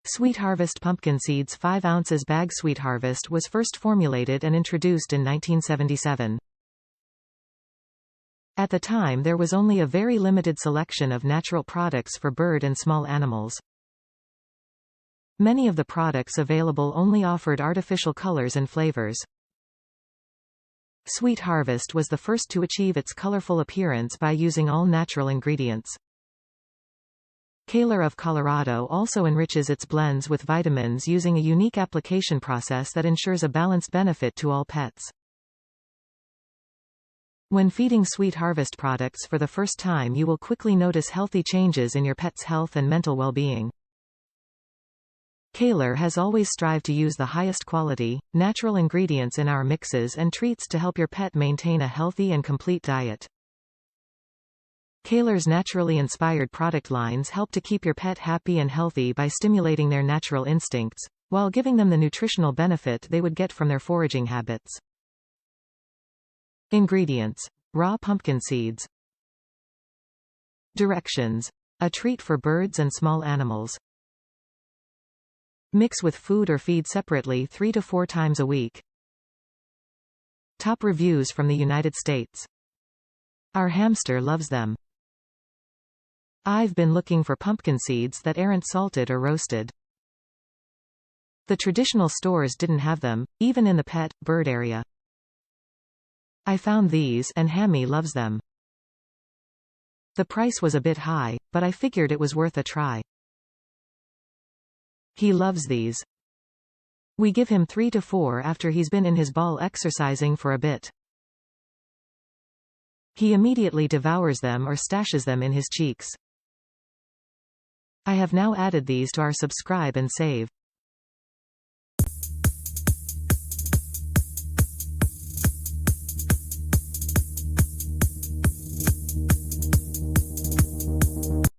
Sweet Harvest pumpkin seeds 5 ounces bag. Sweet Harvest was first formulated and introduced in 1977. At the time there was only a very limited selection of natural products for bird and small animals. Many of the products available only offered artificial colors and flavors. Sweet Harvest was the first to achieve its colorful appearance by using all natural ingredients. Kaylor of Colorado also enriches its blends with vitamins using a unique application process that ensures a balanced benefit to all pets. When feeding Sweet Harvest products for the first time, you will quickly notice healthy changes in your pet's health and mental well-being. Kaylor has always strived to use the highest quality, natural ingredients in our mixes and treats to help your pet maintain a healthy and complete diet. Kaylor's naturally inspired product lines help to keep your pet happy and healthy by stimulating their natural instincts, while giving them the nutritional benefit they would get from their foraging habits. Ingredients: raw pumpkin seeds. Directions: a treat for birds and small animals. Mix with food or feed separately 3 to 4 times a week. Top reviews from the United States. Our hamster loves them. I've been looking for pumpkin seeds that aren't salted or roasted. The traditional stores didn't have them, even in the pet, bird area. I found these, and Hammy loves them. The price was a bit high, but I figured it was worth a try. He loves these. We give him 3 to 4 after he's been in his ball exercising for a bit. He immediately devours them or stashes them in his cheeks. I have now added these to our subscribe and save.